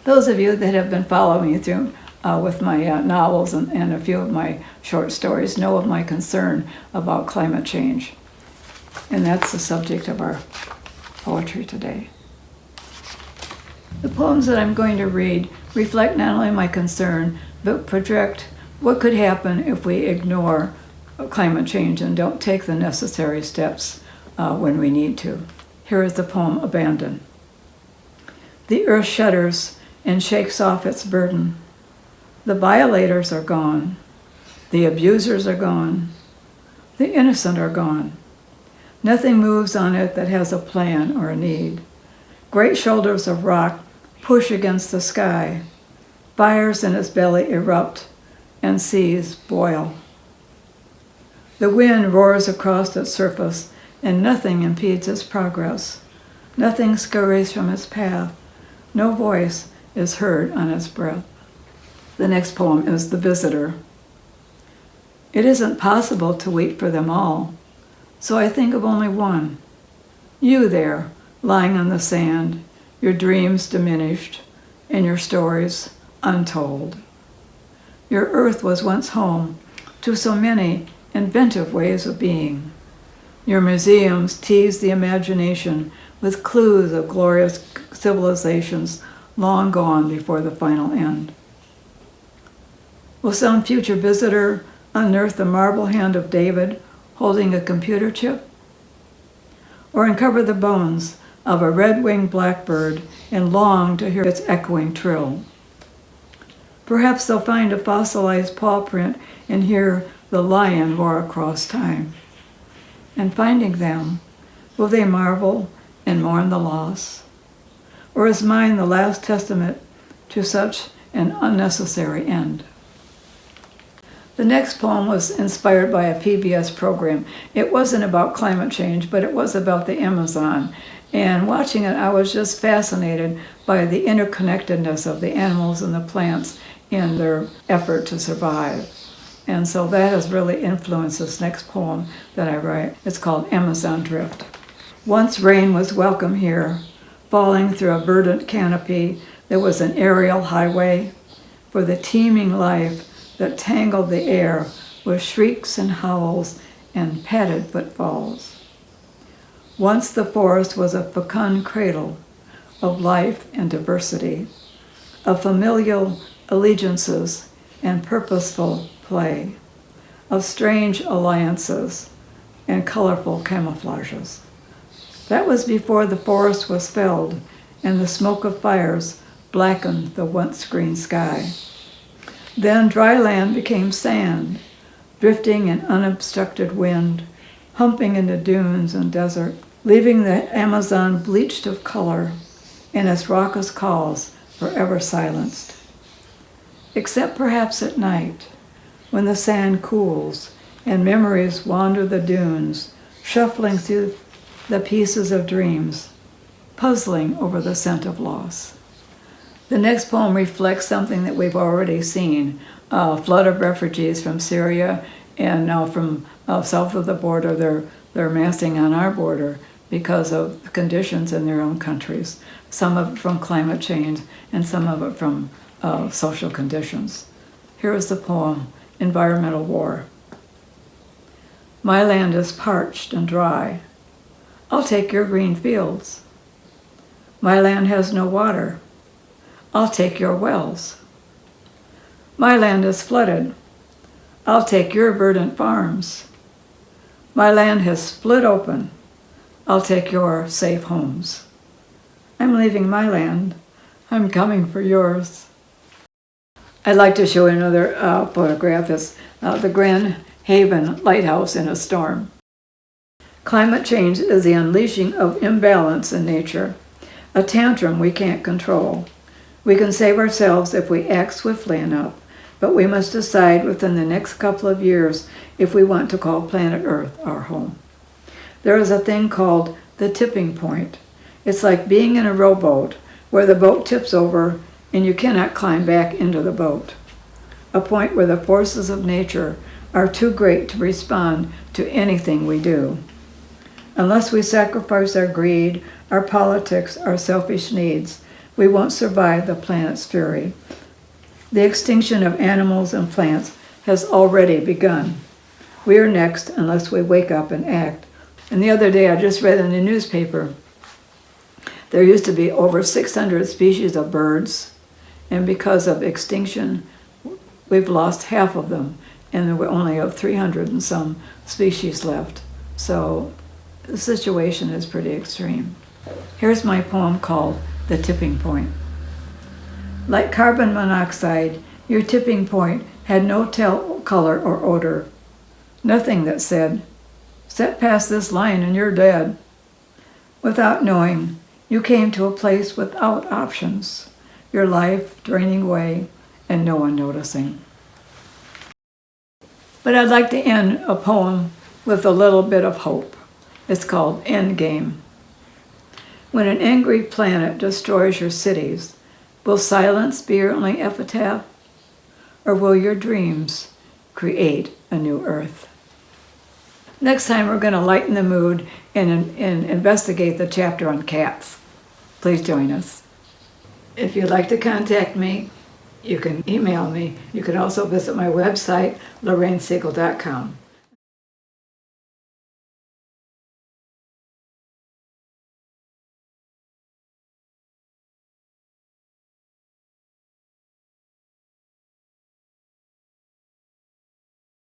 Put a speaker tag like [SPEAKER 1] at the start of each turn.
[SPEAKER 1] Those of you that have been following me through with my novels and a few of my short stories know of my concern about climate change. And that's the subject of our poetry today. The poems that I'm going to read reflect not only my concern, but project what could happen if we ignore climate change and don't take the necessary steps when we need to. Here is the poem, Abandon. The earth shudders and shakes off its burden. The violators are gone. The abusers are gone. The innocent are gone. Nothing moves on it that has a plan or a need. Great shoulders of rock push against the sky. Fires in its belly erupt and seas boil. The wind roars across its surface and nothing impedes its progress. Nothing scurries from its path. No voice is heard on its breath. The next poem is The Visitor. It isn't possible to weep for them all, so I think of only one. You there, lying on the sand, your dreams diminished, and your stories untold. Your earth was once home to so many inventive ways of being. Your museums tease the imagination with clues of glorious civilizations long gone before the final end. Will some future visitor unearth the marble hand of David holding a computer chip? Or uncover the bones of a red-winged blackbird and long to hear its echoing trill? Perhaps they'll find a fossilized paw print and hear the lion roar across time. And finding them, will they marvel and mourn the loss? Or is mine the last testament to such an unnecessary end? The next poem was inspired by a PBS program. It wasn't about climate change, but it was about the Amazon. And watching it, I was just fascinated by the interconnectedness of the animals and the plants in their effort to survive. And so that has really influenced this next poem that I write. It's called Amazon Drift. Once rain was welcome here, falling through a verdant canopy. There was an aerial highway for the teeming life that tangled the air with shrieks and howls and padded footfalls. Once the forest was a fecund cradle of life and diversity, of familial allegiances and purposeful play, of strange alliances and colorful camouflages. That was before the forest was felled and the smoke of fires blackened the once green sky. Then dry land became sand, drifting in unobstructed wind, humping into dunes and desert, leaving the Amazon bleached of color and its raucous calls forever silenced. Except perhaps at night, when the sand cools and memories wander the dunes, shuffling through the pieces of dreams, puzzling over the scent of loss. The next poem reflects something that we've already seen, a flood of refugees from Syria and now from south of the border. They're massing on our border because of conditions in their own countries, some of it from climate change and some of it from social conditions. Here is the poem, Environmental War. My land is parched and dry. I'll take your green fields. My land has no water. I'll take your wells. My land is flooded. I'll take your verdant farms. My land has split open. I'll take your safe homes. I'm leaving my land. I'm coming for yours. I'd like to show another photograph. It's the Grand Haven Lighthouse in a storm. Climate change is the unleashing of imbalance in nature, a tantrum we can't control. We can save ourselves if we act swiftly enough, but we must decide within the next couple of years if we want to call planet Earth our home. There is a thing called the tipping point. It's like being in a rowboat where the boat tips over and you cannot climb back into the boat. A point where the forces of nature are too great to respond to anything we do. Unless we sacrifice our greed, our politics, our selfish needs, we won't survive the planet's fury. The extinction of animals and plants has already begun. We are next unless we wake up and act. And the other day I just read in the newspaper, there used to be over 600 species of birds, and because of extinction, we've lost half of them, and we only have 300 and some species left. So the situation is pretty extreme. Here's my poem called The Tipping Point. Like carbon monoxide, your tipping point had no color or odor. Nothing that said, "Step past this line and you're dead." Without knowing, you came to a place without options, your life draining away and no one noticing. But I'd like to end a poem with a little bit of hope. It's called Endgame. When an angry planet destroys your cities, will silence be your only epitaph? Or will your dreams create a new earth? Next time we're going to lighten the mood and investigate the chapter on cats. Please join us. If you'd like to contact me, you can email me. You can also visit my website, lorrainesiegel.com.